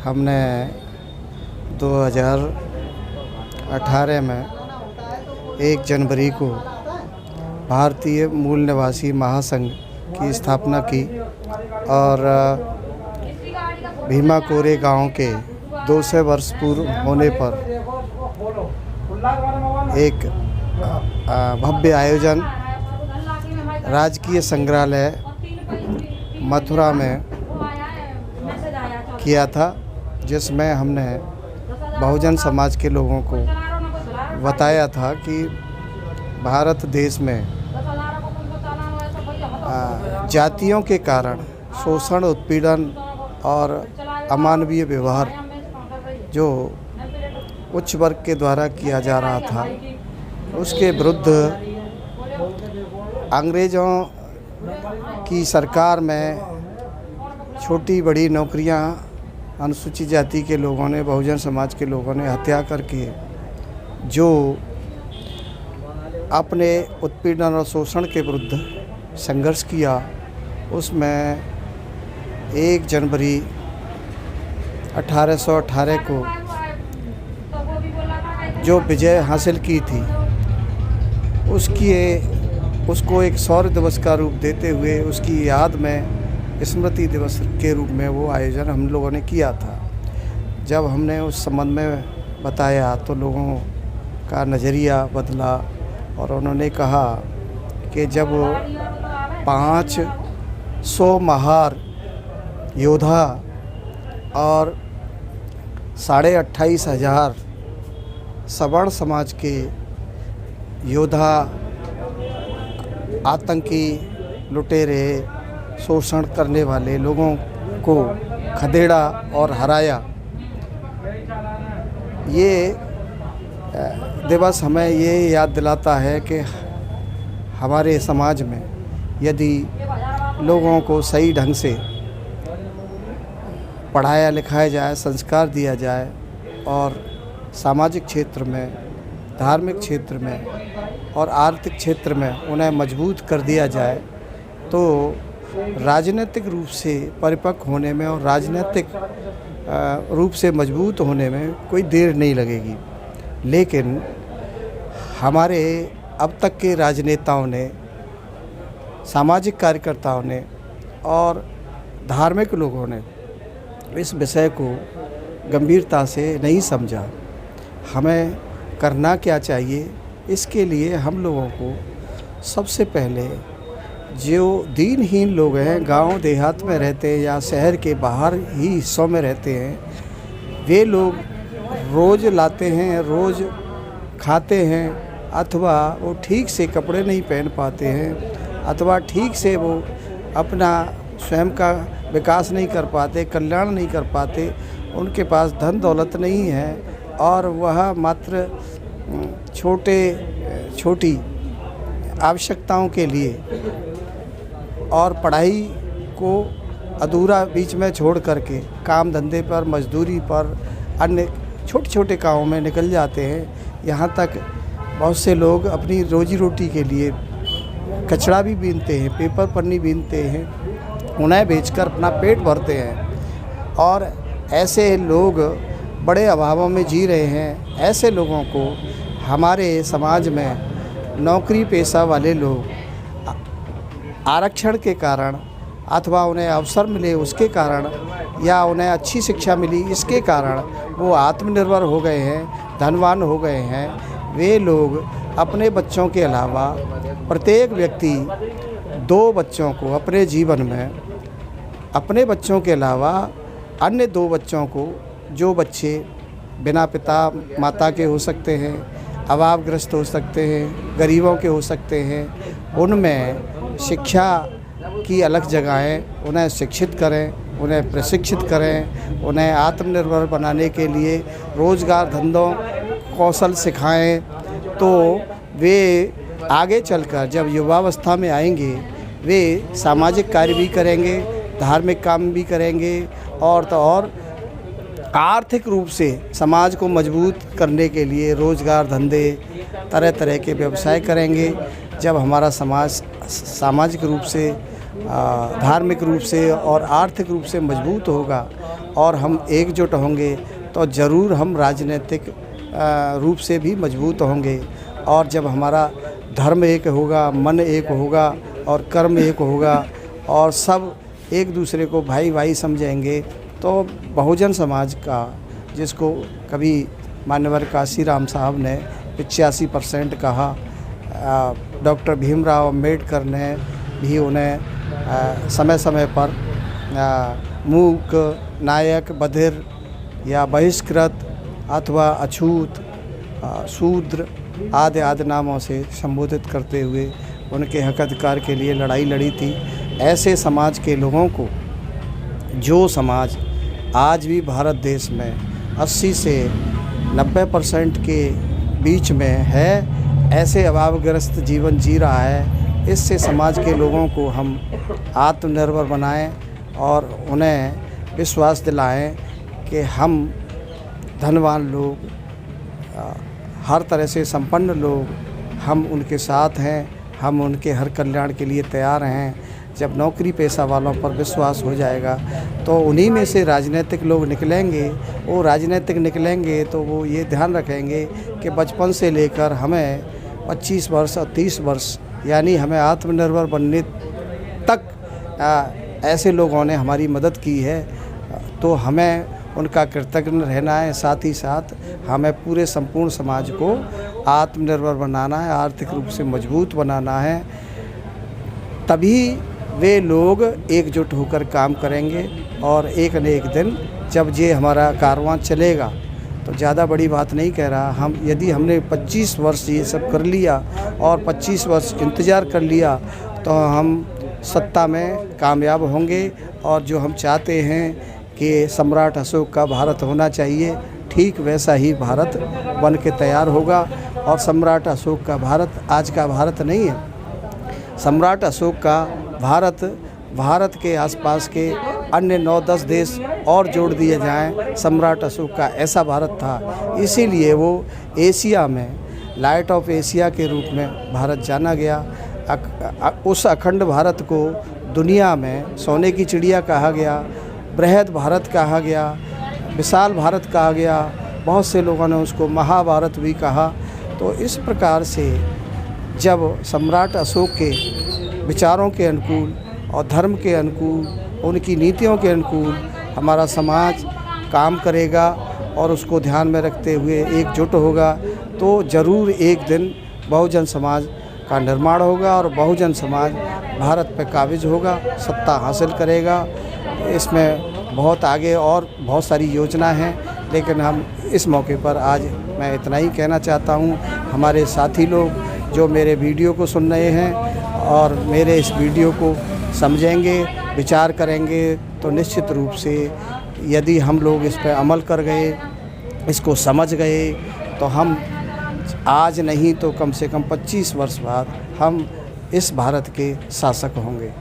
हमने 2018 में 1 जनवरी को भारतीय मूल निवासी महासंघ की स्थापना की और भीमा कोरे गांव के 200 वर्ष पूर्व होने पर एक भव्य आयोजन राजकीय संग्रहालय मथुरा में किया था, जिसमें हमने बहुजन समाज के लोगों को बताया था कि भारत देश में जातियों के कारण शोषण, उत्पीड़न और अमानवीय व्यवहार जो उच्च वर्ग के द्वारा किया जा रहा था, उसके विरुद्ध अंग्रेज़ों की सरकार में छोटी बड़ी नौकरियां अनुसूचित जाति के लोगों ने, बहुजन समाज के लोगों ने हत्या करके जो अपने उत्पीड़न और शोषण के विरुद्ध संघर्ष किया, उसमें 1 जनवरी 1818 को जो विजय हासिल की थी, उसको एक शौर्य दिवस का रूप देते हुए उसकी याद में स्मृति दिवस के रूप में वो आयोजन हम लोगों ने किया था। जब हमने उस संबंध में बताया तो लोगों का नज़रिया बदला और उन्होंने कहा कि जब 500 महार योद्धा और 28,500 सवर्ण समाज के योद्धा, आतंकी, लुटेरे, शोषण करने वाले लोगों को खदेड़ा और हराया, ये दिवस हमें ये याद दिलाता है कि हमारे समाज में यदि लोगों को सही ढंग से पढ़ाया लिखाया जाए, संस्कार दिया जाए और सामाजिक क्षेत्र में, धार्मिक क्षेत्र में और आर्थिक क्षेत्र में उन्हें मजबूत कर दिया जाए, तो राजनीतिक रूप से परिपक्व होने में और राजनीतिक रूप से मजबूत होने में कोई देर नहीं लगेगी। लेकिन हमारे अब तक के राजनेताओं ने, सामाजिक कार्यकर्ताओं ने और धार्मिक लोगों ने इस विषय को गंभीरता से नहीं समझा। हमें करना क्या चाहिए, इसके लिए हम लोगों को सबसे पहले जो दीनहीन लोग हैं, गांव देहात में रहते हैं या शहर के बाहर ही हिस्सों में रहते हैं, वे लोग रोज़ लाते हैं, रोज़ खाते हैं, अथवा वो ठीक से कपड़े नहीं पहन पाते हैं, अथवा ठीक से वो अपना स्वयं का विकास नहीं कर पाते, कल्याण नहीं कर पाते, उनके पास धन दौलत नहीं है और वह मात्र छोटी आवश्यकताओं के लिए और पढ़ाई को अधूरा बीच में छोड़ करके काम धंधे पर, मजदूरी पर, अन्य छोटे छोटे कामों में निकल जाते हैं। यहाँ तक बहुत से लोग अपनी रोजी रोटी के लिए कचड़ा भी बीनते हैं, पेपर पन्नी बीनते हैं, उन्हें बेचकर अपना पेट भरते हैं और ऐसे लोग बड़े अभावों में जी रहे हैं। ऐसे लोगों को हमारे समाज में नौकरी पेशा वाले लोग आरक्षण के कारण अथवा उन्हें अवसर मिले उसके कारण या उन्हें अच्छी शिक्षा मिली इसके कारण वो आत्मनिर्भर हो गए हैं, धनवान हो गए हैं। वे लोग अपने बच्चों के अलावा, प्रत्येक व्यक्ति 2 बच्चों को अपने जीवन में, अपने बच्चों के अलावा अन्य 2 बच्चों को, जो बच्चे बिना पिता माता के हो सकते हैं, अभावग्रस्त हो सकते हैं, गरीबों के हो सकते हैं, उनमें शिक्षा की अलग जगहें, उन्हें शिक्षित करें, उन्हें प्रशिक्षित करें, उन्हें आत्मनिर्भर बनाने के लिए रोज़गार, धंधों, कौशल सिखाएं, तो वे आगे चलकर जब युवावस्था में आएंगे, वे सामाजिक कार्य भी करेंगे, धार्मिक काम भी करेंगे और तो और आर्थिक रूप से समाज को मजबूत करने के लिए रोज़गार, धंधे, तरह तरह के व्यवसाय करेंगे। जब हमारा समाज सामाजिक रूप से धार्मिक रूप से और आर्थिक रूप से मजबूत होगा और हम एकजुट होंगे तो ज़रूर हम राजनीतिक रूप से भी मजबूत होंगे। और जब हमारा धर्म एक होगा, मन एक होगा और कर्म एक होगा और सब एक दूसरे को भाई भाई समझेंगे तो बहुजन समाज का, जिसको कभी मान्यवर काशीराम साहब ने 85% कहा, डॉक्टर भीमराव अम्बेडकर ने भी उन्हें समय समय पर मूक, नायक, बधिर या बहिष्कृत अथवा अछूत, शूद्र आदि आदि नामों से संबोधित करते हुए उनके हक अधिकार के लिए लड़ाई लड़ी थी। ऐसे समाज के लोगों को, जो समाज आज भी भारत देश में 80 से 90% के बीच में है, ऐसे अभावग्रस्त जीवन जी रहा है, इससे समाज के लोगों को हम आत्मनिर्भर बनाएं और उन्हें विश्वास दिलाएं कि हम धनवान लोग, हर तरह से संपन्न लोग, हम उनके साथ हैं, हम उनके हर कल्याण के लिए तैयार हैं। जब नौकरी पेशा वालों पर विश्वास हो जाएगा तो उन्हीं में से राजनीतिक लोग निकलेंगे। वो राजनीतिक निकलेंगे तो वो ये ध्यान रखेंगे कि बचपन से लेकर हमें 25 वर्ष और 30 वर्ष यानी हमें आत्मनिर्भर बनने तक ऐसे लोगों ने हमारी मदद की है, तो हमें उनका कृतज्ञ रहना है। साथ ही साथ हमें पूरे संपूर्ण समाज को आत्मनिर्भर बनाना है, आर्थिक रूप से मजबूत बनाना है। तभी वे लोग एकजुट होकर काम करेंगे और एक न एक दिन जब ये हमारा कारवां चलेगा, तो ज़्यादा बड़ी बात नहीं कह रहा, हम यदि हमने 25 वर्ष ये सब कर लिया और 25 वर्ष इंतज़ार कर लिया तो हम सत्ता में कामयाब होंगे। और जो हम चाहते हैं कि सम्राट अशोक का भारत होना चाहिए, ठीक वैसा ही भारत बन के तैयार होगा। और सम्राट अशोक का भारत आज का भारत नहीं है। सम्राट अशोक का भारत के आसपास के अन्य 9-10 देश और जोड़ दिए जाएं, सम्राट अशोक का ऐसा भारत था। इसीलिए वो एशिया में लाइट ऑफ एशिया के रूप में भारत जाना गया। उस अखंड भारत को दुनिया में सोने की चिड़िया कहा गया, बृहद भारत कहा गया, विशाल भारत कहा गया, बहुत से लोगों ने उसको महाभारत भी कहा। तो इस प्रकार से जब सम्राट अशोक के विचारों के अनुकूल और धर्म के अनुकूल, उनकी नीतियों के अनुकूल हमारा समाज काम करेगा और उसको ध्यान में रखते हुए एकजुट होगा, तो ज़रूर एक दिन बहुजन समाज का निर्माण होगा और बहुजन समाज भारत पे काबिज होगा, सत्ता हासिल करेगा। इसमें बहुत आगे और बहुत सारी योजना हैं, लेकिन हम इस मौके पर आज मैं इतना ही कहना चाहता हूँ। हमारे साथी लोग जो मेरे वीडियो को सुन रहे हैं और मेरे इस वीडियो को समझेंगे, विचार करेंगे, तो निश्चित रूप से यदि हम लोग इस पर अमल कर गए, इसको समझ गए, तो हम आज नहीं तो कम से कम 25 वर्ष बाद हम इस भारत के शासक होंगे।